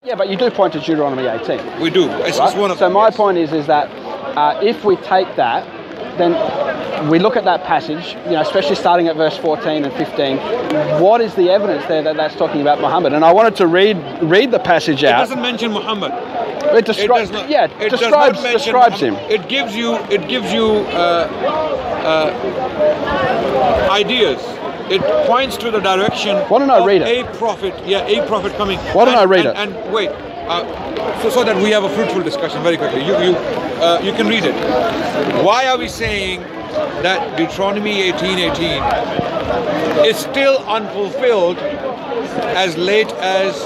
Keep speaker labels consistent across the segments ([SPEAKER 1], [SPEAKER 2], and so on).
[SPEAKER 1] Yeah, but you do point to Deuteronomy 18.
[SPEAKER 2] We do. It's
[SPEAKER 1] Right?
[SPEAKER 2] one of
[SPEAKER 1] So
[SPEAKER 2] them,
[SPEAKER 1] my
[SPEAKER 2] yes.
[SPEAKER 1] point is that if we take that, then we look at that passage, especially starting at verse 14 and 15. What is the evidence there that that's talking about Muhammad? And I wanted to read the passage out.
[SPEAKER 2] It doesn't mention Muhammad.
[SPEAKER 1] It describes him.
[SPEAKER 2] It gives you ideas. It points to the direction
[SPEAKER 1] Why don't I read it?
[SPEAKER 2] a prophet coming.
[SPEAKER 1] Why don't I read it?
[SPEAKER 2] And wait, so that we have a fruitful discussion very quickly. You can read it. Why are we saying that Deuteronomy 18:18 is still unfulfilled as late as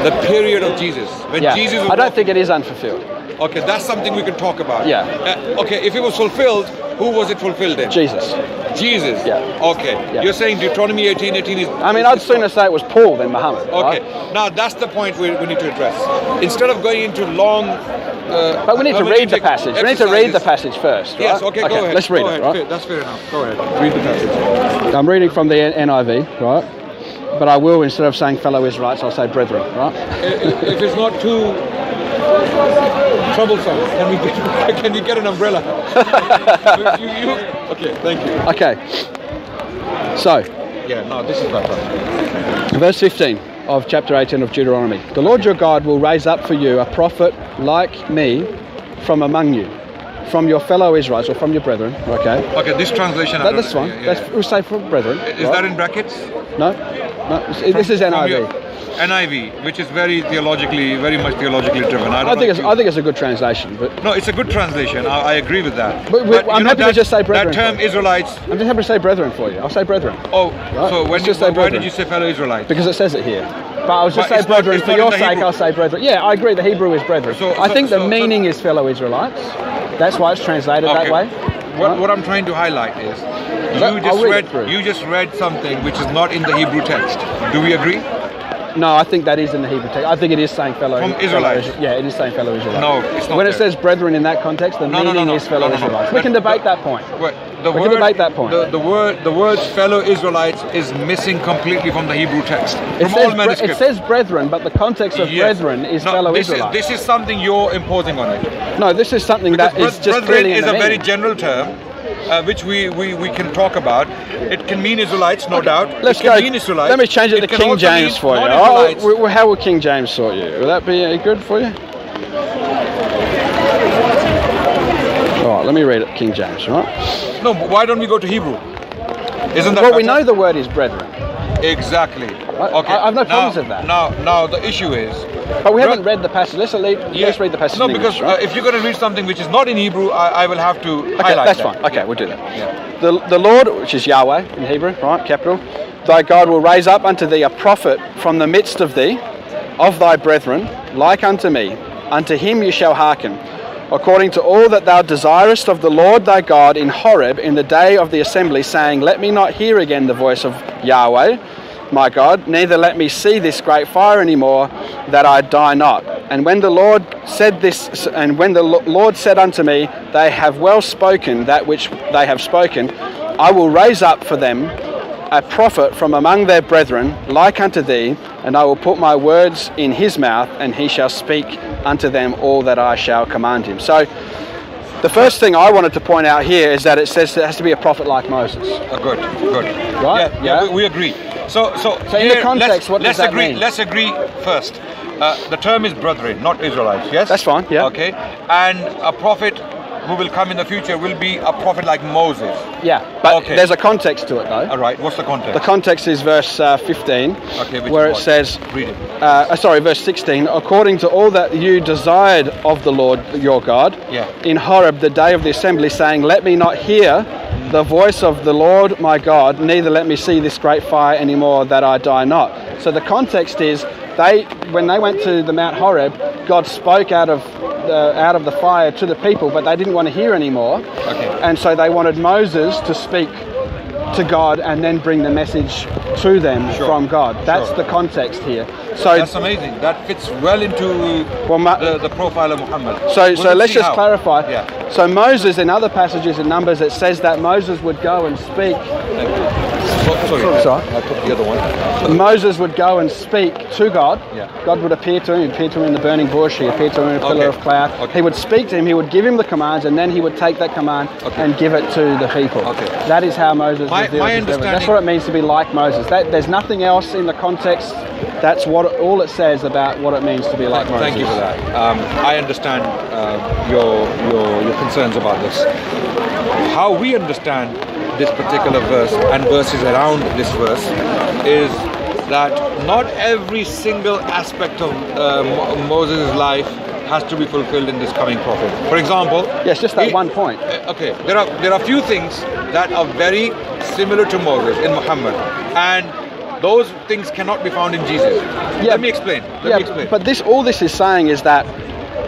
[SPEAKER 2] the period of Jesus? When Jesus was
[SPEAKER 1] I don't think it is unfulfilled.
[SPEAKER 2] Okay, that's something we can talk about.
[SPEAKER 1] Yeah.
[SPEAKER 2] Okay, if it was fulfilled, who was it fulfilled in?
[SPEAKER 1] Jesus.
[SPEAKER 2] Jesus.
[SPEAKER 1] Yeah.
[SPEAKER 2] Okay.
[SPEAKER 1] Yeah.
[SPEAKER 2] You're saying Deuteronomy 18:18 is...
[SPEAKER 1] I mean, I'd sooner say it was Paul than Muhammad.
[SPEAKER 2] Okay.
[SPEAKER 1] Right?
[SPEAKER 2] Now, that's the point we need to address. Instead of going into long...
[SPEAKER 1] But we need to read the passage. We need to read the passage first, right?
[SPEAKER 2] Yes, okay, go ahead.
[SPEAKER 1] Let's read
[SPEAKER 2] go
[SPEAKER 1] it,
[SPEAKER 2] ahead.
[SPEAKER 1] right?
[SPEAKER 2] That's fair enough. Go ahead. Read the passage.
[SPEAKER 1] I'm reading from the NIV, right? But I will, instead of saying fellow Israelites, I'll say brethren, right?
[SPEAKER 2] If it's not too troublesome, can you get an umbrella? Okay, thank you.
[SPEAKER 1] Okay. So,
[SPEAKER 2] Yeah, no, this is better.
[SPEAKER 1] verse 15 of chapter 18 of Deuteronomy. The Lord your God will raise up for you a prophet like me from among you, from your fellow Israelites or from your brethren, okay?
[SPEAKER 2] Okay, this translation...
[SPEAKER 1] That's fine. We'll say from brethren.
[SPEAKER 2] Is that in brackets?
[SPEAKER 1] No, this is NIV.
[SPEAKER 2] NIV, which is very much theologically driven.
[SPEAKER 1] I think it's a good translation, but
[SPEAKER 2] no, it's a good translation. I agree with that.
[SPEAKER 1] But I'm happy to just say brethren.
[SPEAKER 2] That term Israelites.
[SPEAKER 1] I'm just happy to say brethren for you. I'll say brethren.
[SPEAKER 2] Oh,
[SPEAKER 1] right?
[SPEAKER 2] so why did you say fellow Israelites?
[SPEAKER 1] Because it says it here. But I'll just say brethren for your sake. I'll say brethren. Yeah, I agree. The Hebrew is brethren. I think the meaning is fellow Israelites. That's why it's translated that way.
[SPEAKER 2] What I'm trying to highlight is you just read something which is not in the Hebrew text. Do we agree?
[SPEAKER 1] No, I think that is in the Hebrew text. I think it is saying fellow
[SPEAKER 2] Israelites.
[SPEAKER 1] Yeah, it is saying fellow Israelites.
[SPEAKER 2] No, it's not.
[SPEAKER 1] When it says brethren in that context, the meaning is fellow Israelites. We can debate that point. We can debate that point.
[SPEAKER 2] The word fellow Israelites is missing completely from the Hebrew text. From all manuscripts.
[SPEAKER 1] It says brethren, but the context of brethren is fellow Israelites.
[SPEAKER 2] This is something you're imposing on it.
[SPEAKER 1] No, this is something that is just
[SPEAKER 2] brethren
[SPEAKER 1] is
[SPEAKER 2] a very general term. Which we can talk about. It can mean Israelites, no doubt.
[SPEAKER 1] Let's go. Let me change it to King James for you. How will King James sort you? Will that be good for you? All right, let me read it, King James, right?
[SPEAKER 2] No, but why don't we go to Hebrew? Isn't that
[SPEAKER 1] well, we know the word is brethren.
[SPEAKER 2] Exactly. Okay.
[SPEAKER 1] I have no problems with that.
[SPEAKER 2] Now the issue is...
[SPEAKER 1] But we haven't read the passage. Let's read the passage.
[SPEAKER 2] No, because if you're going to read something which is not in Hebrew, I will have to highlight
[SPEAKER 1] that's
[SPEAKER 2] that.
[SPEAKER 1] fine. Okay, we'll do that.
[SPEAKER 2] Yeah.
[SPEAKER 1] The Lord, which is Yahweh in Hebrew, right, capital, thy God will raise up unto thee a prophet from the midst of thee, of thy brethren, like unto me. Unto him you shall hearken, according to all that thou desirest of the Lord thy God in Horeb in the day of the assembly, saying, let me not hear again the voice of Yahweh, my God, neither let me see this great fire any more, that I die not. And when the Lord said this, and when the Lord said unto me, they have well spoken that which they have spoken, I will raise up for them a prophet from among their brethren, like unto thee, and I will put my words in his mouth, and he shall speak unto them all that I shall command him. So, the first thing I wanted to point out here is that it says it has to be a prophet like Moses.
[SPEAKER 2] Good.
[SPEAKER 1] Right?
[SPEAKER 2] Yeah, we agree. So
[SPEAKER 1] in the context, what does that mean?
[SPEAKER 2] Let's agree first. The term is brethren, not Israelites, yes?
[SPEAKER 1] That's fine, yeah.
[SPEAKER 2] Okay. And a prophet who will come in the future will be a prophet like Moses.
[SPEAKER 1] Yeah, but there's a context to it though.
[SPEAKER 2] All right, what's the context?
[SPEAKER 1] The context is verse 15, where it says,
[SPEAKER 2] read it.
[SPEAKER 1] Verse 16, according to all that you desired of the Lord your God, in Horeb the day of the assembly, saying, let me not hear the voice of the Lord my God, neither let me see this great fire anymore, that I die not. So the context is, when they went to the Mount Horeb, God spoke out of the fire to the people, but they didn't want to hear anymore.
[SPEAKER 2] Okay.
[SPEAKER 1] And so they wanted Moses to speak to God and then bring the message to them from God. That's the context here. So
[SPEAKER 2] that's amazing. That fits well into the profile of Muhammad.
[SPEAKER 1] So let's just clarify. Yeah. So Moses, in other passages in Numbers, it says that Moses would go and speak
[SPEAKER 2] Sorry.
[SPEAKER 1] Sorry.
[SPEAKER 2] I took the other one.
[SPEAKER 1] Moses would go and speak to God.
[SPEAKER 2] Yeah.
[SPEAKER 1] God would appear to him. He'd appear to him in the burning bush. He'd appear to him in a pillar
[SPEAKER 2] Okay.
[SPEAKER 1] of cloud.
[SPEAKER 2] Okay.
[SPEAKER 1] He would speak to him. He would give him the commands, and then he would take that command
[SPEAKER 2] Okay.
[SPEAKER 1] and give it to the people.
[SPEAKER 2] Okay.
[SPEAKER 1] That is how Moses
[SPEAKER 2] My
[SPEAKER 1] revealed his revelation. That's
[SPEAKER 2] understanding-
[SPEAKER 1] what it means to be like Moses. There's nothing else in the context. That's all it says about what it means to be like Moses.
[SPEAKER 2] Thank you for that. I understand your concerns about this. How we understand this particular verse and verses around this verse is that not every single aspect of Moses' life has to be fulfilled in this coming prophet. For example,
[SPEAKER 1] Yes, just that one point.
[SPEAKER 2] Okay, there are few things that are very similar to Moses in Muhammad, and those things cannot be found in Jesus.
[SPEAKER 1] Yeah.
[SPEAKER 2] Let me explain. Let me explain.
[SPEAKER 1] But all this is saying is that,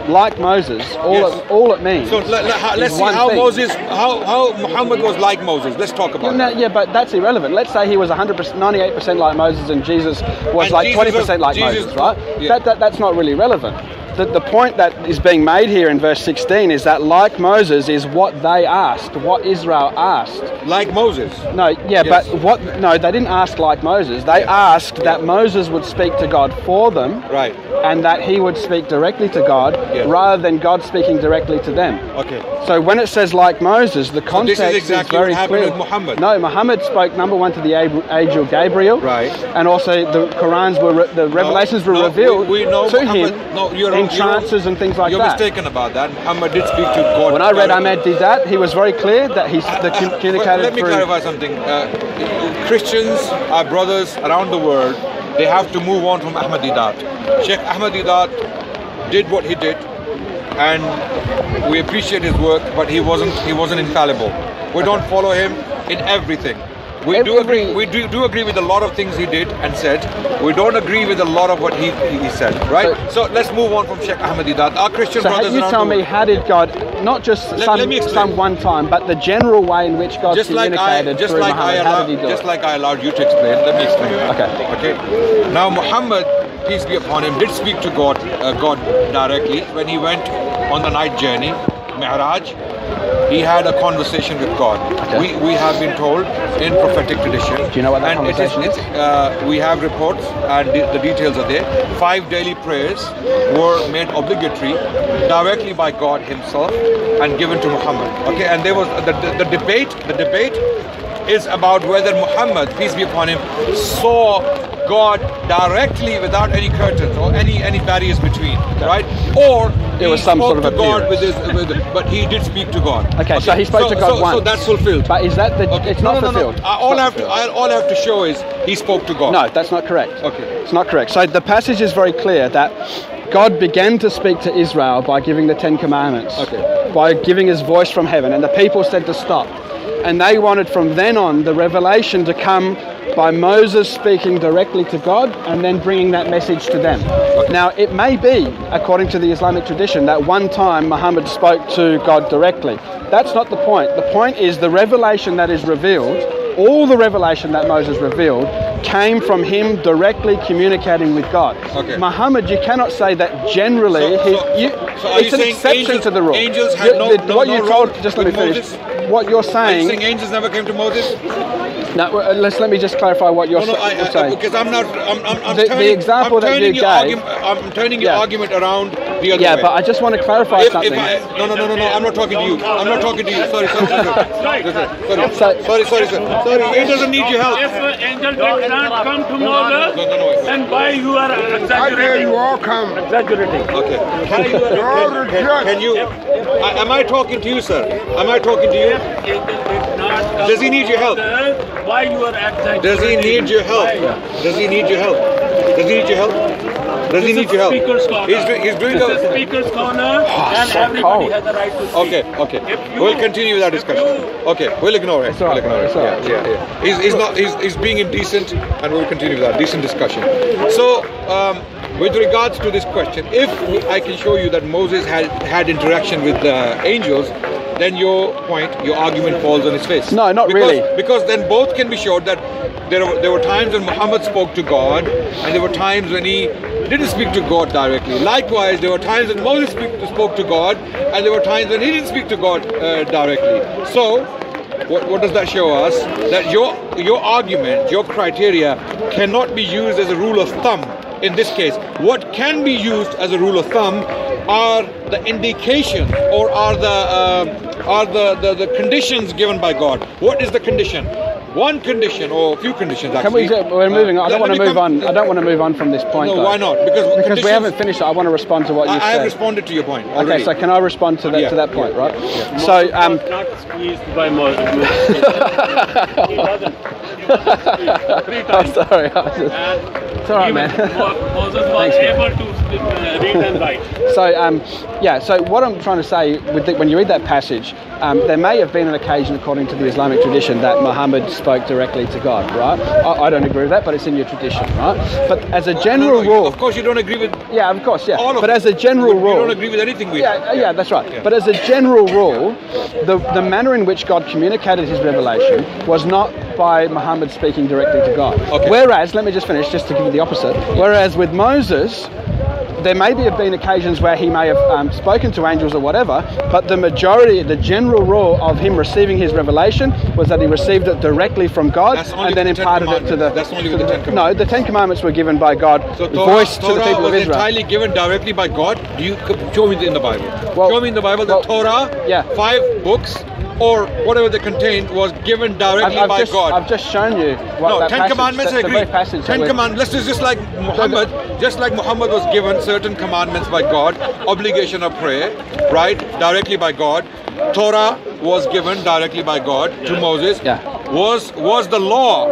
[SPEAKER 1] like Moses, all it means.
[SPEAKER 2] So let's see
[SPEAKER 1] one
[SPEAKER 2] how
[SPEAKER 1] thing.
[SPEAKER 2] how Muhammad was like Moses. Let's talk about
[SPEAKER 1] No,
[SPEAKER 2] it.
[SPEAKER 1] yeah, but that's irrelevant. Let's say he was 100%, 98% like Moses, and Jesus was
[SPEAKER 2] And
[SPEAKER 1] like
[SPEAKER 2] Jesus
[SPEAKER 1] 20% like
[SPEAKER 2] Jesus-
[SPEAKER 1] Moses, right?
[SPEAKER 2] yeah.
[SPEAKER 1] That's not really relevant. The point that is being made here in verse 16 is that, like Moses, is what they asked, what Israel asked.
[SPEAKER 2] Like Moses.
[SPEAKER 1] No, yeah,
[SPEAKER 2] Yes.
[SPEAKER 1] but no, they didn't ask like Moses. They asked that Moses would speak to God for them,
[SPEAKER 2] Right.
[SPEAKER 1] and that he would speak directly to God,
[SPEAKER 2] Yeah.
[SPEAKER 1] rather than God speaking directly to them.
[SPEAKER 2] Okay.
[SPEAKER 1] So when it says like Moses, the context
[SPEAKER 2] this is exactly
[SPEAKER 1] very
[SPEAKER 2] what happened
[SPEAKER 1] clear.
[SPEAKER 2] with Muhammad.
[SPEAKER 1] No, Muhammad spoke number one to the angel Gabriel,
[SPEAKER 2] Right.
[SPEAKER 1] and also the revelations were
[SPEAKER 2] No,
[SPEAKER 1] revealed
[SPEAKER 2] we know
[SPEAKER 1] to
[SPEAKER 2] Muhammad,
[SPEAKER 1] him
[SPEAKER 2] no, you're
[SPEAKER 1] in
[SPEAKER 2] wrong,
[SPEAKER 1] trances and things like
[SPEAKER 2] You're
[SPEAKER 1] that.
[SPEAKER 2] mistaken about that. Muhammad did speak to God.
[SPEAKER 1] When I read
[SPEAKER 2] directly.
[SPEAKER 1] Ahmed Didat, he was very clear that he's communicated
[SPEAKER 2] Let me
[SPEAKER 1] through.
[SPEAKER 2] clarify something. Christians, our brothers around the world, they have to move on from Ahmed Didat. Sheikh Ahmed Didat did what he did, and we appreciate his work, but he wasn't infallible. We don't follow him in everything. We do agree with a lot of things he did and said. We don't agree with a lot of what he said, right? So let's move on from Sheikh Ahmed Didat. Our Christian
[SPEAKER 1] So
[SPEAKER 2] brothers
[SPEAKER 1] you
[SPEAKER 2] around
[SPEAKER 1] tell
[SPEAKER 2] the
[SPEAKER 1] me,
[SPEAKER 2] world.
[SPEAKER 1] how did God, not just
[SPEAKER 2] Let me explain.
[SPEAKER 1] some one time, but the general way in which God communicated through Muhammad, how did he do it?
[SPEAKER 2] Just like I allowed you to explain, let me explain.
[SPEAKER 1] Okay.
[SPEAKER 2] Now Muhammad, peace be upon him, did speak to God directly when he went on the night journey, Mi'raj. He had a conversation with God.
[SPEAKER 1] Okay.
[SPEAKER 2] We have been told in prophetic tradition.
[SPEAKER 1] Do you know what that conversation is?
[SPEAKER 2] We have reports and the details are there. 5 daily prayers were made obligatory directly by God Himself and given to Muhammad. Okay, and there was the debate. The debate is about whether Muhammad, peace be upon him, saw God directly without any curtains or any barriers between, right? Or
[SPEAKER 1] There was
[SPEAKER 2] he
[SPEAKER 1] some
[SPEAKER 2] spoke
[SPEAKER 1] sort of
[SPEAKER 2] to God
[SPEAKER 1] appearance.
[SPEAKER 2] but he did speak to God.
[SPEAKER 1] Okay, so he spoke to God once.
[SPEAKER 2] So that's fulfilled.
[SPEAKER 1] But is that it's not fulfilled?
[SPEAKER 2] All I have to show is he spoke to God.
[SPEAKER 1] No, that's not correct.
[SPEAKER 2] Okay.
[SPEAKER 1] It's not correct. So the passage is very clear that God began to speak to Israel by giving the 10 Commandments.
[SPEAKER 2] Okay.
[SPEAKER 1] By giving his voice from heaven. And the people said to stop. And they wanted from then on the revelation to come by Moses speaking directly to God and then bringing that message to them.
[SPEAKER 2] Okay.
[SPEAKER 1] Now, it may be, according to the Islamic tradition, that one time Muhammad spoke to God directly. That's not the point. The point is the revelation that is revealed, all the revelation that Moses revealed, came from him directly communicating with God.
[SPEAKER 2] Okay.
[SPEAKER 1] Muhammad, you cannot say that generally.
[SPEAKER 2] So are
[SPEAKER 1] it's
[SPEAKER 2] you
[SPEAKER 1] an
[SPEAKER 2] saying
[SPEAKER 1] exception to the rule.
[SPEAKER 2] angels had no
[SPEAKER 1] what you
[SPEAKER 2] role
[SPEAKER 1] told, just let me
[SPEAKER 2] with
[SPEAKER 1] finish.
[SPEAKER 2] Moses?
[SPEAKER 1] What you're
[SPEAKER 2] Are you
[SPEAKER 1] saying.
[SPEAKER 2] saying angels never came to Moses?
[SPEAKER 1] No, let me just clarify what you're saying.
[SPEAKER 2] Because I'm
[SPEAKER 1] The
[SPEAKER 2] turning,
[SPEAKER 1] example
[SPEAKER 2] I'm
[SPEAKER 1] that
[SPEAKER 2] turning
[SPEAKER 1] you
[SPEAKER 2] your
[SPEAKER 1] gave-
[SPEAKER 2] I'm turning your
[SPEAKER 1] Yeah.
[SPEAKER 2] argument around the other
[SPEAKER 1] Yeah,
[SPEAKER 2] way.
[SPEAKER 1] but I just want to clarify something.
[SPEAKER 2] No, I'm not talking to you. I'm not talking to you. Sorry. Sorry. It doesn't need your help.
[SPEAKER 3] If an angel did not come to Moses,
[SPEAKER 2] No.
[SPEAKER 3] then why you are exaggerating?
[SPEAKER 4] you all come.
[SPEAKER 3] Exaggerating.
[SPEAKER 2] Okay. Can you? Am I talking to you, sir? Am I talking to you? Does he need your help?
[SPEAKER 3] Why you are exaggerating?
[SPEAKER 2] Does he need your help?
[SPEAKER 3] Why?
[SPEAKER 2] Does he need your help? Does he need your help? Does he need your help?
[SPEAKER 3] Speaker's corner.
[SPEAKER 2] He's doing
[SPEAKER 3] This is
[SPEAKER 2] a.
[SPEAKER 3] speaker's corner, and
[SPEAKER 1] so
[SPEAKER 3] everybody
[SPEAKER 1] cold.
[SPEAKER 3] has the right to speak.
[SPEAKER 2] Okay. We'll continue with our discussion. Okay, we'll ignore it.
[SPEAKER 1] It's all right,
[SPEAKER 2] We'll ignore it.
[SPEAKER 1] it's all right.
[SPEAKER 2] Yeah. He's not. He's being indecent, and we'll continue with our decent discussion. So, with regards to this question, if I can show you that Moses had interaction with angels, then your argument falls on its face.
[SPEAKER 1] No, not really.
[SPEAKER 2] Because then both can be showed that there were times when Muhammad spoke to God, and there were times when he didn't speak to God directly. Likewise, there were times when Moses spoke to God, and there were times when he didn't speak to God directly. So, what does that show us? That your argument, your criteria cannot be used as a rule of thumb in this case. What can be used as a rule of thumb are the indication or are the conditions given by God. What is the condition? One condition or a few conditions actually.
[SPEAKER 1] We're moving on. I don't want to move on. I don't want to move on from this point.
[SPEAKER 2] No,
[SPEAKER 1] though.
[SPEAKER 2] why not?
[SPEAKER 1] Because we haven't finished it. I want to respond to what you said.
[SPEAKER 2] I have responded to your point already.
[SPEAKER 1] Okay, so can I respond to that point, right?
[SPEAKER 2] Yeah.
[SPEAKER 1] So
[SPEAKER 3] not squeezed by Moses. He doesn't. Three
[SPEAKER 1] I'm
[SPEAKER 3] times.
[SPEAKER 1] sorry. It's all right, man.
[SPEAKER 3] Moses was able to read and write.
[SPEAKER 1] So what I'm trying to say, when you read that passage, there may have been an occasion, according to the Islamic tradition, that Muhammad spoke directly to God, right? I don't agree with that, but it's in your tradition, right? But as a general rule...
[SPEAKER 2] Of course you don't agree with...
[SPEAKER 1] Yeah, of course, yeah.
[SPEAKER 2] All of
[SPEAKER 1] but
[SPEAKER 2] it.
[SPEAKER 1] as a general rule...
[SPEAKER 2] You don't agree with anything we...
[SPEAKER 1] Yeah, that's right.
[SPEAKER 2] Yeah.
[SPEAKER 1] But as a general rule, the manner in which God communicated his revelation was not by Muhammad speaking directly to God.
[SPEAKER 2] Okay.
[SPEAKER 1] Whereas, let me just finish, just to give you the opposite, whereas with Moses, there maybe have been occasions where he may have spoken to angels or whatever, but the general rule of him receiving his revelation was that he received it directly from God and then imparted it to the...
[SPEAKER 2] That's only with the Ten Commandments.
[SPEAKER 1] No, the Ten Commandments were given by God,
[SPEAKER 2] So
[SPEAKER 1] voiced to the people of
[SPEAKER 2] was
[SPEAKER 1] Israel.
[SPEAKER 2] entirely given directly by God. You show me in the Bible.
[SPEAKER 1] Well,
[SPEAKER 2] show me in the Bible the Torah,
[SPEAKER 1] yeah.
[SPEAKER 2] 5 books, or whatever they contained was given directly by God.
[SPEAKER 1] I've just shown you what that
[SPEAKER 2] Ten
[SPEAKER 1] passage,
[SPEAKER 2] Commandments, I
[SPEAKER 1] the
[SPEAKER 2] agree.
[SPEAKER 1] very passage.
[SPEAKER 2] Ten Commandments. Just like Muhammad was given certain commandments by God, obligation of prayer, right, directly by God. Torah was given directly by God to Moses.
[SPEAKER 1] Yeah.
[SPEAKER 2] Was the law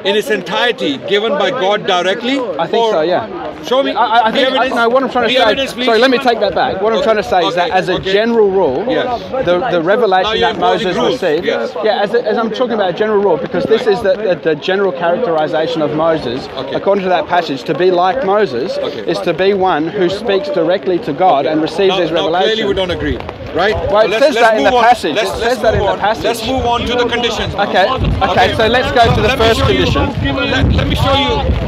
[SPEAKER 2] in its entirety given by God directly?
[SPEAKER 1] I think so, yeah.
[SPEAKER 2] Show me.
[SPEAKER 1] I think, no, what I'm trying to say, sorry, let me take that back. What I'm trying to say is that as a general rule, the revelation that Moses received, as I'm talking about a general rule, because this is the general characterization of Moses, according to that passage, to be like Moses is to be one who speaks directly to God and receives his revelation.
[SPEAKER 2] Now clearly we don't agree, right?
[SPEAKER 1] Well, it says that in the passage. It says that in the passage.
[SPEAKER 2] Let's move on to the conditions.
[SPEAKER 1] Okay, so let's go to the first condition.
[SPEAKER 2] Let me show you.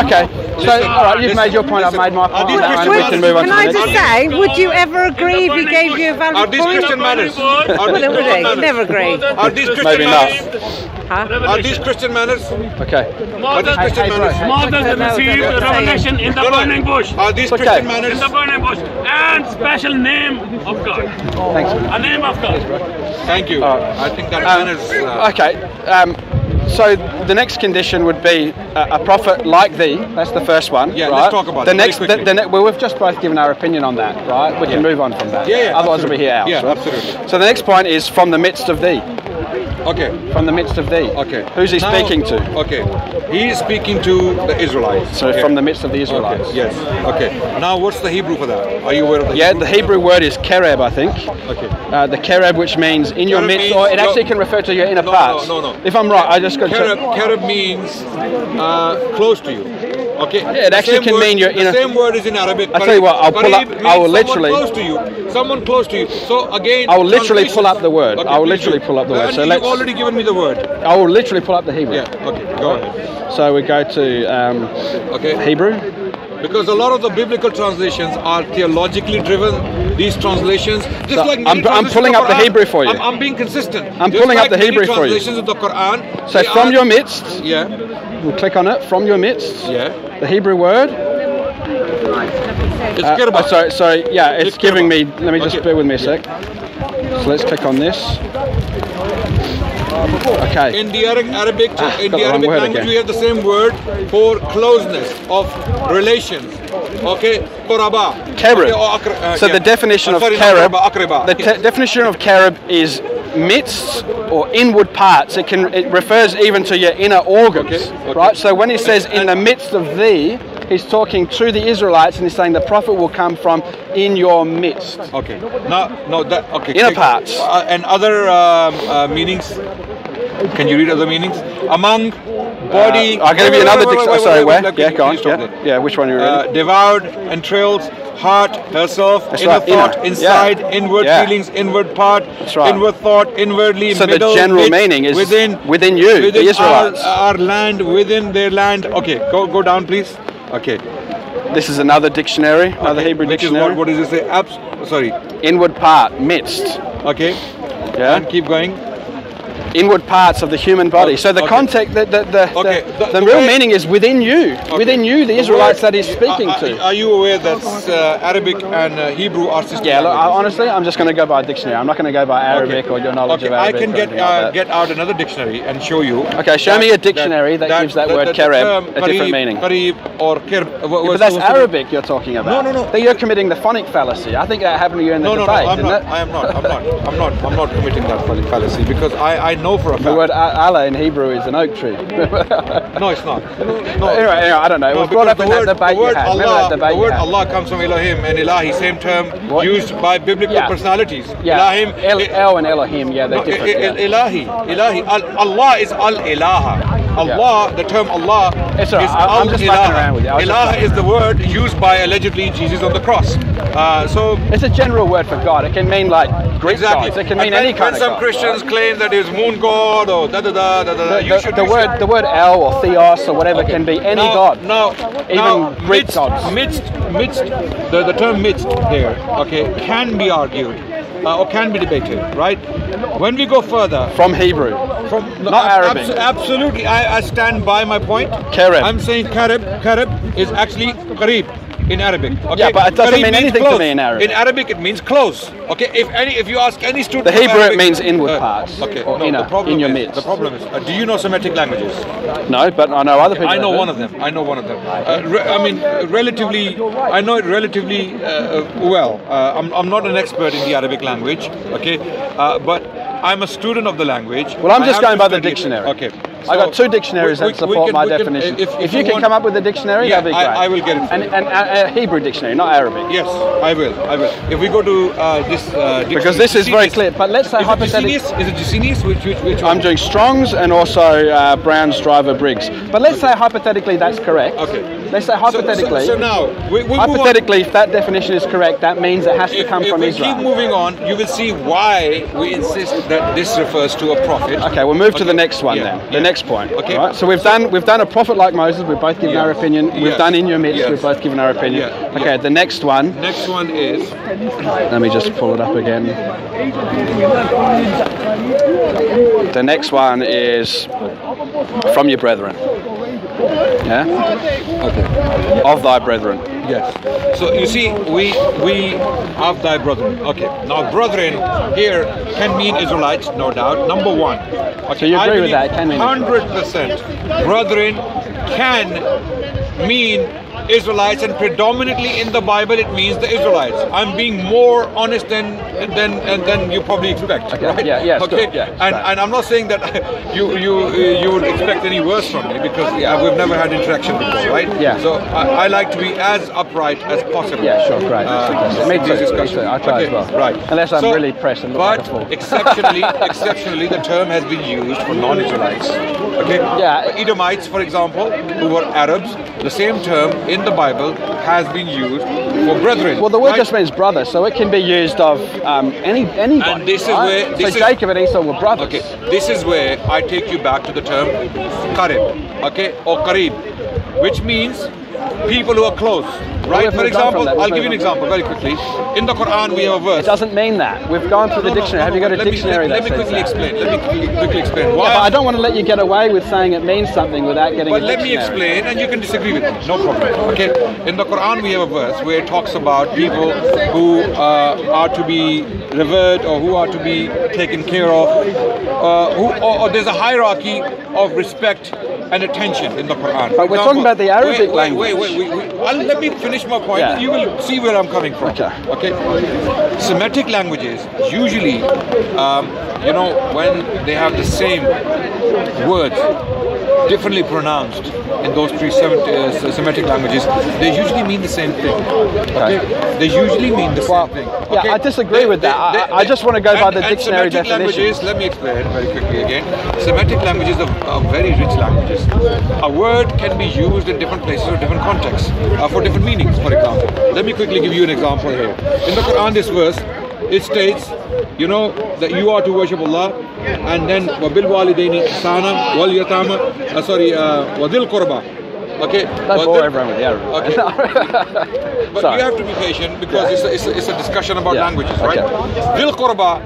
[SPEAKER 1] Okay, so all right, you've made your point, I've made my point. We can move on to
[SPEAKER 4] Can
[SPEAKER 1] the
[SPEAKER 4] I
[SPEAKER 1] next.
[SPEAKER 4] just say, would you ever agree if he gave you a valid
[SPEAKER 2] Are these
[SPEAKER 4] point?
[SPEAKER 2] Christian manners?
[SPEAKER 4] Wouldn't would he? Never agree.
[SPEAKER 2] Are these Christian
[SPEAKER 1] Maybe not.
[SPEAKER 2] manners?
[SPEAKER 4] Huh?
[SPEAKER 2] Are these Christian manners?
[SPEAKER 1] Okay.
[SPEAKER 2] Are these Christian manners?
[SPEAKER 3] Moses received revelation in the burning bush.
[SPEAKER 2] Are these
[SPEAKER 1] Okay.
[SPEAKER 2] Christian
[SPEAKER 3] In
[SPEAKER 2] manners?
[SPEAKER 3] the burning bush. And special name of God.
[SPEAKER 1] Thanks.
[SPEAKER 3] A name of God.
[SPEAKER 2] Thank you. I think that manners.
[SPEAKER 1] Okay. So the next condition would be a prophet like thee. That's the first one.
[SPEAKER 2] Yeah,
[SPEAKER 1] right?
[SPEAKER 2] let's talk about
[SPEAKER 1] the
[SPEAKER 2] it
[SPEAKER 1] next.
[SPEAKER 2] very quickly.
[SPEAKER 1] Well, we've just both given our opinion on that, right? We can move on from that.
[SPEAKER 2] Yeah,
[SPEAKER 1] Otherwise,
[SPEAKER 2] absolutely.
[SPEAKER 1] we'll be here hours.
[SPEAKER 2] Yeah,
[SPEAKER 1] right?
[SPEAKER 2] absolutely.
[SPEAKER 1] So the next point is from the midst of thee.
[SPEAKER 2] Okay.
[SPEAKER 1] From the midst of thee.
[SPEAKER 2] Okay.
[SPEAKER 1] Who's he
[SPEAKER 2] Now-
[SPEAKER 1] speaking to?
[SPEAKER 2] Okay. He is speaking to the Israelites.
[SPEAKER 1] So
[SPEAKER 2] Okay.
[SPEAKER 1] from the midst of the Israelites.
[SPEAKER 2] Okay. Yes. Okay. Now, what's the Hebrew for that? Are you aware of the
[SPEAKER 1] Yeah,
[SPEAKER 2] Hebrew?
[SPEAKER 1] the Hebrew word is kereb, I think.
[SPEAKER 2] Okay.
[SPEAKER 1] The kereb, which means in your
[SPEAKER 2] Kereb
[SPEAKER 1] midst,
[SPEAKER 2] means
[SPEAKER 1] or it actually
[SPEAKER 2] your-
[SPEAKER 1] can refer to your inner
[SPEAKER 2] No,
[SPEAKER 1] parts.
[SPEAKER 2] no.
[SPEAKER 1] If I'm right, I just got
[SPEAKER 2] Kereb means close to you. Okay.
[SPEAKER 1] Yeah, it actually can mean your inner.
[SPEAKER 2] The same word is in Arabic.
[SPEAKER 1] I'll tell you what, I'll pull up.
[SPEAKER 2] Qarib
[SPEAKER 1] I will
[SPEAKER 2] means
[SPEAKER 1] literally.
[SPEAKER 2] someone close to you. Someone close to you. So again.
[SPEAKER 1] I will literally
[SPEAKER 2] translation-
[SPEAKER 1] pull up the word.
[SPEAKER 2] Okay,
[SPEAKER 1] I will
[SPEAKER 2] please
[SPEAKER 1] literally
[SPEAKER 2] do.
[SPEAKER 1] pull up the word.
[SPEAKER 2] And
[SPEAKER 1] So
[SPEAKER 2] you've
[SPEAKER 1] let's.
[SPEAKER 2] already given me the word.
[SPEAKER 1] I will literally pull up the Hebrew.
[SPEAKER 2] Yeah. Okay. Go ahead.
[SPEAKER 1] So we go to
[SPEAKER 2] Okay.
[SPEAKER 1] Hebrew.
[SPEAKER 2] Because a lot of the biblical translations are theologically driven. These translations, just
[SPEAKER 1] So
[SPEAKER 2] like many
[SPEAKER 1] I'm
[SPEAKER 2] translations
[SPEAKER 1] pulling
[SPEAKER 2] of
[SPEAKER 1] up the
[SPEAKER 2] Quran,
[SPEAKER 1] Hebrew for you.
[SPEAKER 2] I'm being consistent.
[SPEAKER 1] I'm
[SPEAKER 2] Just
[SPEAKER 1] pulling up
[SPEAKER 2] like
[SPEAKER 1] the
[SPEAKER 2] many
[SPEAKER 1] Hebrew for you.
[SPEAKER 2] translations of the Quran.
[SPEAKER 1] So
[SPEAKER 2] they
[SPEAKER 1] from
[SPEAKER 2] are-
[SPEAKER 1] your midst,
[SPEAKER 2] Yeah.
[SPEAKER 1] we'll click on it. From your midst,
[SPEAKER 2] Yeah.
[SPEAKER 1] the Hebrew word.
[SPEAKER 2] It's kirba.
[SPEAKER 1] Sorry. Yeah, it's
[SPEAKER 2] It's
[SPEAKER 1] giving me.
[SPEAKER 2] kirba.
[SPEAKER 1] Let me just
[SPEAKER 2] Okay.
[SPEAKER 1] bear with me a sec. So let's click on this. Okay.
[SPEAKER 2] In the Arabic,
[SPEAKER 1] got the wrong
[SPEAKER 2] Arabic
[SPEAKER 1] word
[SPEAKER 2] language,
[SPEAKER 1] again.
[SPEAKER 2] we have the same word for closeness of relations. Okay, Quraba.
[SPEAKER 1] Kerub.
[SPEAKER 2] Okay, or
[SPEAKER 1] So the definition of
[SPEAKER 2] sorry,
[SPEAKER 1] kerub,
[SPEAKER 2] not Quraba, Aqraba.
[SPEAKER 1] the definition of kerub is midst or inward parts. It refers even to your inner organs,
[SPEAKER 2] Okay.
[SPEAKER 1] right? So when he says in the midst of thee, he's talking to the Israelites and he's saying the prophet will come from in your midst.
[SPEAKER 2] Okay. No, that okay.
[SPEAKER 1] Inner parts.
[SPEAKER 2] And other meanings. Can you read other meanings? Among, body.
[SPEAKER 1] I'll give you another dictionary. Sorry, where?
[SPEAKER 2] Let
[SPEAKER 1] Yeah,
[SPEAKER 2] me
[SPEAKER 1] go on.
[SPEAKER 2] please stop there.
[SPEAKER 1] Yeah, which one are you reading?
[SPEAKER 2] Devoured, entrails, heart, herself,
[SPEAKER 1] That's
[SPEAKER 2] inner
[SPEAKER 1] right,
[SPEAKER 2] thought,
[SPEAKER 1] inner.
[SPEAKER 2] inside,
[SPEAKER 1] Yeah.
[SPEAKER 2] inward
[SPEAKER 1] Yeah.
[SPEAKER 2] feelings, inward part,
[SPEAKER 1] That's right.
[SPEAKER 2] inward thought, inwardly,
[SPEAKER 1] So
[SPEAKER 2] middle,
[SPEAKER 1] the general
[SPEAKER 2] width,
[SPEAKER 1] meaning is within you,
[SPEAKER 2] within
[SPEAKER 1] the Israelites.
[SPEAKER 2] our land, within their land. Okay, go down, please. Okay.
[SPEAKER 1] This is another dictionary, another
[SPEAKER 2] Okay,
[SPEAKER 1] Hebrew
[SPEAKER 2] which
[SPEAKER 1] dictionary.
[SPEAKER 2] is what does it say? Sorry.
[SPEAKER 1] Inward part, midst.
[SPEAKER 2] Okay.
[SPEAKER 1] Yeah.
[SPEAKER 2] And keep going.
[SPEAKER 1] inward parts of the human body. So the
[SPEAKER 2] Okay.
[SPEAKER 1] context, the
[SPEAKER 2] The
[SPEAKER 1] real
[SPEAKER 2] word-
[SPEAKER 1] meaning is within you, within you, the Israelites that he's speaking to.
[SPEAKER 2] Are you aware that Arabic and Hebrew are sister
[SPEAKER 1] Yeah, look,
[SPEAKER 2] languages?
[SPEAKER 1] honestly, I'm just going to go by a dictionary. I'm not going to go by Arabic or your knowledge of Arabic.
[SPEAKER 2] I can
[SPEAKER 1] or anything like that.
[SPEAKER 2] get out another dictionary and show you.
[SPEAKER 1] Okay, show me a dictionary that gives that word kereb a different meaning.
[SPEAKER 2] Qarib or kerb.
[SPEAKER 1] But that's Arabic you're talking about.
[SPEAKER 2] No.
[SPEAKER 1] That you're committing the phonic fallacy. I think that happened to you in the
[SPEAKER 2] No,
[SPEAKER 1] debate,
[SPEAKER 2] I'm
[SPEAKER 1] didn't
[SPEAKER 2] not.
[SPEAKER 1] it?
[SPEAKER 2] I am not. I'm not committing that fallacy because I know for a fact.
[SPEAKER 1] The word Allah in Hebrew is an oak tree.
[SPEAKER 2] No, it's not. No.
[SPEAKER 1] Anyway, I don't know. It was brought up in that debate you had. Remember that debate
[SPEAKER 2] the
[SPEAKER 1] you
[SPEAKER 2] word
[SPEAKER 1] had?
[SPEAKER 2] Allah comes from Elohim and Ilahi, same term
[SPEAKER 1] What?
[SPEAKER 2] used by biblical
[SPEAKER 1] Yeah.
[SPEAKER 2] personalities.
[SPEAKER 1] Yeah,
[SPEAKER 2] Elohim,
[SPEAKER 1] El and Elohim, yeah, they're
[SPEAKER 2] no,
[SPEAKER 1] different. Yeah.
[SPEAKER 2] Ilahi. Allah is Al-Ilaha. Allah, the term Allah
[SPEAKER 1] It's
[SPEAKER 2] is
[SPEAKER 1] all right. I'm just fucking around with you. I was just
[SPEAKER 2] Ilaha
[SPEAKER 1] fucking
[SPEAKER 2] is the word used by allegedly Jesus on the cross. So
[SPEAKER 1] It's a general word for God. It can mean like Greek
[SPEAKER 2] exactly.
[SPEAKER 1] gods. It can
[SPEAKER 2] And
[SPEAKER 1] mean any
[SPEAKER 2] when
[SPEAKER 1] kind of
[SPEAKER 2] some
[SPEAKER 1] God.
[SPEAKER 2] Christians claim that it's moon god or
[SPEAKER 1] The word El or Theos or whatever can be any god. Even Greek gods.
[SPEAKER 2] Midst, the term midst here, okay, can be argued or can be debated, right? When we go further,
[SPEAKER 1] From Hebrew. Not Arabic.
[SPEAKER 2] Absolutely, I stand by my point.
[SPEAKER 1] Karib.
[SPEAKER 2] I'm saying Karib is actually Qarib in Arabic. Okay?
[SPEAKER 1] Yeah, but it doesn't
[SPEAKER 2] Qarib
[SPEAKER 1] mean
[SPEAKER 2] means
[SPEAKER 1] anything to
[SPEAKER 2] close.
[SPEAKER 1] me in Arabic.
[SPEAKER 2] In Arabic, it means close. Okay, if you ask any student,
[SPEAKER 1] The
[SPEAKER 2] of
[SPEAKER 1] Hebrew, it
[SPEAKER 2] Arabic,
[SPEAKER 1] means inward parts,
[SPEAKER 2] Okay,
[SPEAKER 1] or
[SPEAKER 2] no,
[SPEAKER 1] inner,
[SPEAKER 2] the problem
[SPEAKER 1] in your
[SPEAKER 2] is,
[SPEAKER 1] midst.
[SPEAKER 2] The problem is, do you know Semitic languages?
[SPEAKER 1] No, but I know other people.
[SPEAKER 2] I know
[SPEAKER 1] that
[SPEAKER 2] one
[SPEAKER 1] do.
[SPEAKER 2] of them. I know one of them. Relatively, I know it relatively well. I'm not an expert in the Arabic language, okay, but I'm a student of the language.
[SPEAKER 1] Well, I'm
[SPEAKER 2] I
[SPEAKER 1] just
[SPEAKER 2] have
[SPEAKER 1] going
[SPEAKER 2] to
[SPEAKER 1] by the
[SPEAKER 2] study it.
[SPEAKER 1] dictionary.
[SPEAKER 2] Okay.
[SPEAKER 1] I got two dictionaries that support my definition. If you can come up with a dictionary,
[SPEAKER 2] Yeah,
[SPEAKER 1] that'd be great.
[SPEAKER 2] I will get it for
[SPEAKER 1] And,
[SPEAKER 2] you.
[SPEAKER 1] and a Hebrew dictionary, not Arabic.
[SPEAKER 2] Yes, I will. If we go to this
[SPEAKER 1] Because this is very clear. But let's say hypothetically,
[SPEAKER 2] Is it Jacinius? Which
[SPEAKER 1] I'm doing Strong's and also Brown's Driver Briggs. But let's say hypothetically that's correct.
[SPEAKER 2] Okay.
[SPEAKER 1] Let's say hypothetically.
[SPEAKER 2] So now we move on.
[SPEAKER 1] Hypothetically, if that definition is correct, that means it has to come from
[SPEAKER 2] we
[SPEAKER 1] Israel.
[SPEAKER 2] keep moving on, you will see why we insist that this refers to a prophet.
[SPEAKER 1] Okay, we'll move to the
[SPEAKER 2] Okay.
[SPEAKER 1] next one
[SPEAKER 2] Yeah,
[SPEAKER 1] then.
[SPEAKER 2] yeah.
[SPEAKER 1] The next point.
[SPEAKER 2] Okay.
[SPEAKER 1] Right? So we've done a prophet like Moses. We've both given
[SPEAKER 2] Yeah.
[SPEAKER 1] our opinion. We've
[SPEAKER 2] Yes.
[SPEAKER 1] done in your midst.
[SPEAKER 2] Yes.
[SPEAKER 1] We've both given our opinion.
[SPEAKER 2] Yeah.
[SPEAKER 1] Okay.
[SPEAKER 2] Yeah.
[SPEAKER 1] The next one.
[SPEAKER 2] Next one is
[SPEAKER 1] Let me just pull it up again. The next one is from your brethren. Yeah.
[SPEAKER 2] okay.
[SPEAKER 1] Of thy brethren.
[SPEAKER 2] Yes. So you see, we have thy brethren. Okay. Now, brethren here can mean Israelites, no doubt. Number one. Okay.
[SPEAKER 1] So you agree with that? It can mean
[SPEAKER 2] 100%. Brethren can mean Israelites, and predominantly in the Bible it means the Israelites. I'm being more honest than you probably expect.
[SPEAKER 1] Okay,
[SPEAKER 2] Right?
[SPEAKER 1] yeah, yeah, it's
[SPEAKER 2] okay.
[SPEAKER 1] good, yeah, it's
[SPEAKER 2] and
[SPEAKER 1] fine.
[SPEAKER 2] and I'm not saying that you would expect any worse from me because we've never had interaction before, right?
[SPEAKER 1] Yeah.
[SPEAKER 2] So I like to be as upright as possible.
[SPEAKER 1] Yeah, sure, great. Me
[SPEAKER 2] in
[SPEAKER 1] too,
[SPEAKER 2] these discussions.
[SPEAKER 1] me too. I try as well.
[SPEAKER 2] Right.
[SPEAKER 1] Unless I'm really pressed and look like a fool.
[SPEAKER 2] But exceptionally, the term has been used for non-Israelites. Okay.
[SPEAKER 1] Yeah.
[SPEAKER 2] Edomites, for example, who were Arabs, the same term in the Bible has been used for brethren.
[SPEAKER 1] Well, the word
[SPEAKER 2] right?
[SPEAKER 1] just means brother, so it can be used of anybody.
[SPEAKER 2] And this is
[SPEAKER 1] right?
[SPEAKER 2] where-
[SPEAKER 1] So
[SPEAKER 2] this is-
[SPEAKER 1] Jacob and Esau were brothers.
[SPEAKER 2] Okay, this is where I take you back to the term Qarib, okay, or Qarib, which means people who are close, right?
[SPEAKER 1] we've
[SPEAKER 2] For
[SPEAKER 1] moved on from
[SPEAKER 2] example,
[SPEAKER 1] that.
[SPEAKER 2] I'll
[SPEAKER 1] We've
[SPEAKER 2] give you an
[SPEAKER 1] moved on.
[SPEAKER 2] example very quickly. In the Quran, we have a
[SPEAKER 1] It
[SPEAKER 2] verse.
[SPEAKER 1] doesn't mean that. We've gone through the dictionary. Have you got a dictionary
[SPEAKER 2] let
[SPEAKER 1] that
[SPEAKER 2] me
[SPEAKER 1] says
[SPEAKER 2] quickly
[SPEAKER 1] that?
[SPEAKER 2] explain. Let me quickly explain.
[SPEAKER 1] Yeah,
[SPEAKER 2] Why?
[SPEAKER 1] but I don't want to let you get away with saying it means something without getting
[SPEAKER 2] But
[SPEAKER 1] a
[SPEAKER 2] let me
[SPEAKER 1] dictionary.
[SPEAKER 2] explain, and you can disagree with me. No problem. Okay. In the Quran, we have a verse where it talks about people who are to be revered or who are to be taken care of. Or there's a hierarchy of respect and attention in the Quran.
[SPEAKER 1] But we're talking about the Arabic language.
[SPEAKER 2] Wait. Let me finish my point.
[SPEAKER 1] Yeah.
[SPEAKER 2] You will see where I'm coming from.
[SPEAKER 1] Okay.
[SPEAKER 2] Semitic languages usually, when they have the same words differently pronounced in those three Semitic languages, they usually mean the same thing. Okay? They usually mean the same thing.
[SPEAKER 1] Yeah,
[SPEAKER 2] Okay?
[SPEAKER 1] I disagree with that. I just want to go by the dictionary
[SPEAKER 2] Semitic
[SPEAKER 1] definition.
[SPEAKER 2] languages, let me explain very quickly again. Semitic languages are very rich languages. A word can be used in different places or different contexts for different meanings, for example. Let me quickly give you an example here. In the Quran, this verse, it states, that you are to worship Allah, and then وَبِالْوَالِدَيْنِ إِحْسَانًا وَالْيَتَامَ وَذِي الْقُرْبَى. Okay.
[SPEAKER 1] Don't bore everyone with the Arabic.
[SPEAKER 2] Okay. But
[SPEAKER 1] Sorry.
[SPEAKER 2] you have to be patient because it's a discussion about
[SPEAKER 1] Yeah.
[SPEAKER 2] languages, right?
[SPEAKER 1] Okay.
[SPEAKER 2] Dil Qurba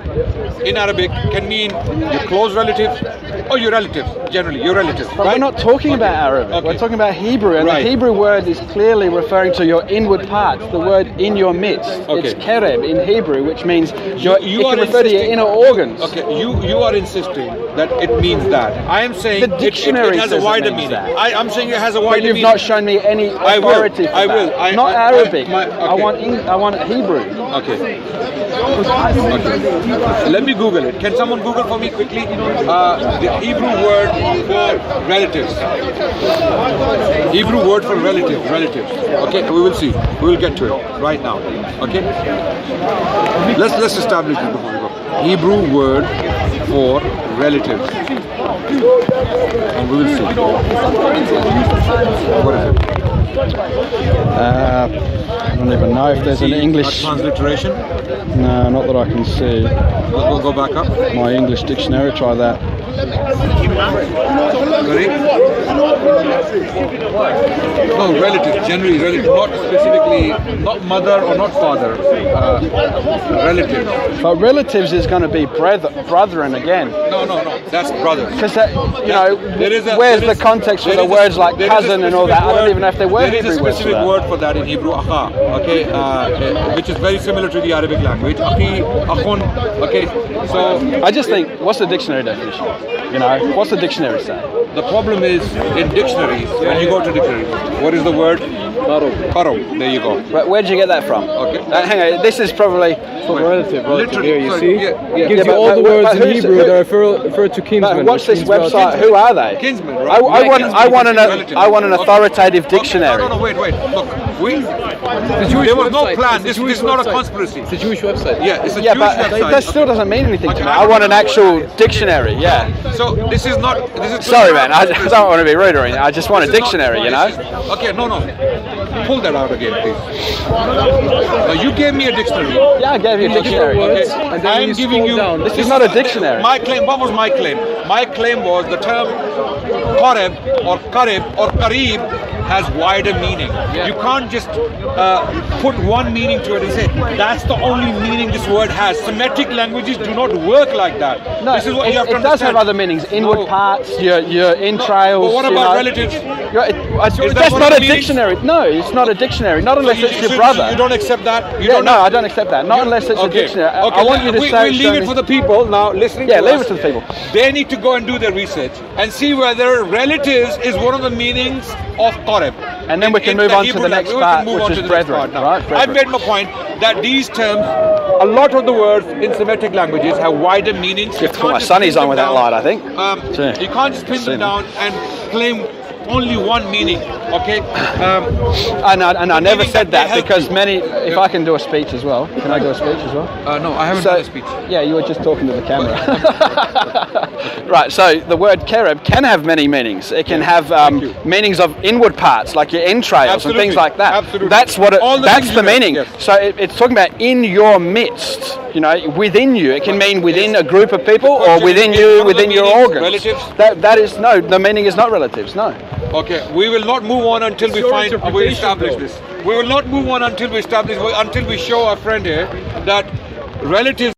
[SPEAKER 2] in Arabic can mean your close relatives or your relatives, generally, your relatives.
[SPEAKER 1] But
[SPEAKER 2] right?
[SPEAKER 1] we're not talking about Arabic.
[SPEAKER 2] Okay.
[SPEAKER 1] We're talking about Hebrew, and
[SPEAKER 2] Right.
[SPEAKER 1] the Hebrew word is clearly referring to your inward parts. The word in your midst.
[SPEAKER 2] Okay.
[SPEAKER 1] It's kereb in Hebrew, which means
[SPEAKER 2] You
[SPEAKER 1] it
[SPEAKER 2] are
[SPEAKER 1] can refer to your
[SPEAKER 2] insisting-
[SPEAKER 1] inner organs.
[SPEAKER 2] Okay, you are insisting that it means that. I am saying
[SPEAKER 1] The dictionary
[SPEAKER 2] it has
[SPEAKER 1] says
[SPEAKER 2] a
[SPEAKER 1] it
[SPEAKER 2] wider
[SPEAKER 1] means
[SPEAKER 2] meaning.
[SPEAKER 1] that.
[SPEAKER 2] I'm saying it has a
[SPEAKER 1] But
[SPEAKER 2] wider
[SPEAKER 1] you've
[SPEAKER 2] meaning.
[SPEAKER 1] not shown me any
[SPEAKER 2] I will.
[SPEAKER 1] authority for
[SPEAKER 2] I
[SPEAKER 1] that.
[SPEAKER 2] will.
[SPEAKER 1] Not Arabic.
[SPEAKER 2] okay.
[SPEAKER 1] I want Hebrew.
[SPEAKER 2] Okay. Let me Google it. Can someone Google for me quickly the Hebrew word for relatives? Hebrew word for relatives. Okay, we will see. We will get to it right now. Okay. Let's establish it before we go. Hebrew word for relatives, and we will see. What is it?
[SPEAKER 1] I don't even know if there's an
[SPEAKER 2] See,
[SPEAKER 1] English.
[SPEAKER 2] transliteration.
[SPEAKER 1] No, not that I can see.
[SPEAKER 2] Go back up.
[SPEAKER 1] My English dictionary. Try that.
[SPEAKER 2] Sorry? No, relatives, generally relatives, not specifically, not mother or not father, relatives.
[SPEAKER 1] But relatives is going to be brethren again.
[SPEAKER 2] No, that's brothers.
[SPEAKER 1] Because where's the context for the words like cousin and all that? I don't even know if there were
[SPEAKER 2] There is a
[SPEAKER 1] Hebrew words for
[SPEAKER 2] specific
[SPEAKER 1] that.
[SPEAKER 2] word for that in Hebrew, akha, okay, which is very similar to the Arabic language. Akhi, akhun, okay, so
[SPEAKER 1] I just think, what's the dictionary definition? You know, what's the dictionary say?
[SPEAKER 2] the problem is in dictionaries, when you go to dictionaries, what is the word? Karam. There you go.
[SPEAKER 1] Where did you get that from?
[SPEAKER 2] Okay.
[SPEAKER 1] Hang on, this is probably.
[SPEAKER 5] Relative
[SPEAKER 2] Literally,
[SPEAKER 5] here, you
[SPEAKER 2] sorry,
[SPEAKER 5] see?
[SPEAKER 2] yeah.
[SPEAKER 5] It gives
[SPEAKER 1] Yeah,
[SPEAKER 5] you all the
[SPEAKER 1] but
[SPEAKER 5] words in
[SPEAKER 1] who's-
[SPEAKER 5] Hebrew
[SPEAKER 1] who-
[SPEAKER 5] that refer to kinsman.
[SPEAKER 1] What's
[SPEAKER 5] which
[SPEAKER 1] this
[SPEAKER 5] means
[SPEAKER 1] website? Who are they?
[SPEAKER 2] Kinsman,
[SPEAKER 1] I
[SPEAKER 2] right?
[SPEAKER 1] want
[SPEAKER 2] Kinsman.
[SPEAKER 1] I want an authoritative
[SPEAKER 2] Okay,
[SPEAKER 1] dictionary.
[SPEAKER 2] No, wait. Look,
[SPEAKER 5] The Jewish
[SPEAKER 2] there was no
[SPEAKER 5] website.
[SPEAKER 2] plan.
[SPEAKER 5] It's a
[SPEAKER 2] This
[SPEAKER 5] Jewish
[SPEAKER 2] is not a
[SPEAKER 5] website.
[SPEAKER 2] conspiracy.
[SPEAKER 5] It's a Jewish website.
[SPEAKER 2] Yeah, it's a
[SPEAKER 1] Yeah,
[SPEAKER 2] Jewish
[SPEAKER 1] but
[SPEAKER 2] website.
[SPEAKER 1] that still doesn't mean anything to me.
[SPEAKER 2] Okay,
[SPEAKER 1] I want an actual dictionary. Yeah.
[SPEAKER 2] So this is not. This is
[SPEAKER 1] Sorry, man. I don't want to be rude or anything. I just want a
[SPEAKER 2] This is not-
[SPEAKER 1] dictionary. You
[SPEAKER 2] this
[SPEAKER 1] know.
[SPEAKER 2] is- Okay, no. Pull that out again, please. You gave me a dictionary.
[SPEAKER 1] Yeah, I gave you a dictionary.
[SPEAKER 5] words,
[SPEAKER 2] Okay.
[SPEAKER 5] and then
[SPEAKER 2] I
[SPEAKER 5] when
[SPEAKER 2] am
[SPEAKER 5] you
[SPEAKER 2] giving
[SPEAKER 5] scroll
[SPEAKER 2] you.
[SPEAKER 5] down-
[SPEAKER 1] This is not a dictionary.
[SPEAKER 2] My claim. What was my claim? My claim was the term Qareb or Qarib or Qarib has wider meaning. You can't just put one meaning to it and say that's the only meaning this word has. Semitic languages do not work like that.
[SPEAKER 1] No,
[SPEAKER 2] this is what you have to
[SPEAKER 1] it does have
[SPEAKER 2] understand.
[SPEAKER 1] other meanings. Inward
[SPEAKER 2] No.
[SPEAKER 1] parts, your entrails.
[SPEAKER 2] But what
[SPEAKER 1] you
[SPEAKER 2] about
[SPEAKER 1] know.
[SPEAKER 2] relatives?
[SPEAKER 1] That's
[SPEAKER 2] that one
[SPEAKER 1] not
[SPEAKER 2] of
[SPEAKER 1] a
[SPEAKER 2] the meanings?
[SPEAKER 1] dictionary. No, it's not a dictionary. Not unless it's your
[SPEAKER 2] So
[SPEAKER 1] brother.
[SPEAKER 2] you don't accept that? You
[SPEAKER 1] Yeah,
[SPEAKER 2] don't
[SPEAKER 1] no, I don't accept that. Not unless it's a
[SPEAKER 2] Okay.
[SPEAKER 1] dictionary.
[SPEAKER 2] Okay,
[SPEAKER 1] I want you to
[SPEAKER 2] we,
[SPEAKER 1] say.
[SPEAKER 2] we leave
[SPEAKER 1] show
[SPEAKER 2] it
[SPEAKER 1] me-
[SPEAKER 2] for the people now listening.
[SPEAKER 1] Yeah,
[SPEAKER 2] to
[SPEAKER 1] leave
[SPEAKER 2] us.
[SPEAKER 1] it to the people.
[SPEAKER 2] They need to go and do their research and see whether relatives is one of the meanings of Qarib.
[SPEAKER 1] And then we can move on to the next part, which is brethren, right?
[SPEAKER 2] I've
[SPEAKER 1] Brethren.
[SPEAKER 2] made my point that these terms, a lot of the words in Semitic languages have wider meanings. You
[SPEAKER 1] Give to my
[SPEAKER 2] can't just
[SPEAKER 1] sunnies
[SPEAKER 2] pin
[SPEAKER 1] on with
[SPEAKER 2] them
[SPEAKER 1] that
[SPEAKER 2] down.
[SPEAKER 1] light, I think. Sure.
[SPEAKER 2] You can't just pin
[SPEAKER 1] See
[SPEAKER 2] them
[SPEAKER 1] them.
[SPEAKER 2] down and claim only one meaning. Okay.
[SPEAKER 1] And I never
[SPEAKER 2] meaning
[SPEAKER 1] said
[SPEAKER 2] that they
[SPEAKER 1] that
[SPEAKER 2] help
[SPEAKER 1] because
[SPEAKER 2] you.
[SPEAKER 1] many. If I can do a speech as well, can I do a speech as well?
[SPEAKER 2] No, I haven't
[SPEAKER 1] So,
[SPEAKER 2] done a speech.
[SPEAKER 1] yeah, you were just talking to the camera. Right, so the word kereb can have many meanings. It can have meanings of inward parts, like your entrails
[SPEAKER 2] Absolutely.
[SPEAKER 1] and things like that.
[SPEAKER 2] Absolutely.
[SPEAKER 1] That's what
[SPEAKER 2] All the
[SPEAKER 1] that's
[SPEAKER 2] things
[SPEAKER 1] the
[SPEAKER 2] you have,
[SPEAKER 1] meaning.
[SPEAKER 2] yes.
[SPEAKER 1] So it's talking about in your midst, you know, within you. It can mean within a group of people or
[SPEAKER 2] question
[SPEAKER 1] within
[SPEAKER 2] is,
[SPEAKER 1] you,
[SPEAKER 2] what are the
[SPEAKER 1] within your
[SPEAKER 2] meanings?
[SPEAKER 1] organs.
[SPEAKER 2] Relatives?
[SPEAKER 1] That is, no, the meaning is not relatives, no.
[SPEAKER 2] Okay, we will not move on until we
[SPEAKER 5] your
[SPEAKER 2] find we
[SPEAKER 5] interpretation,
[SPEAKER 2] establish
[SPEAKER 5] though.
[SPEAKER 2] this. We will not move on until we establish until we show our friend here that relatives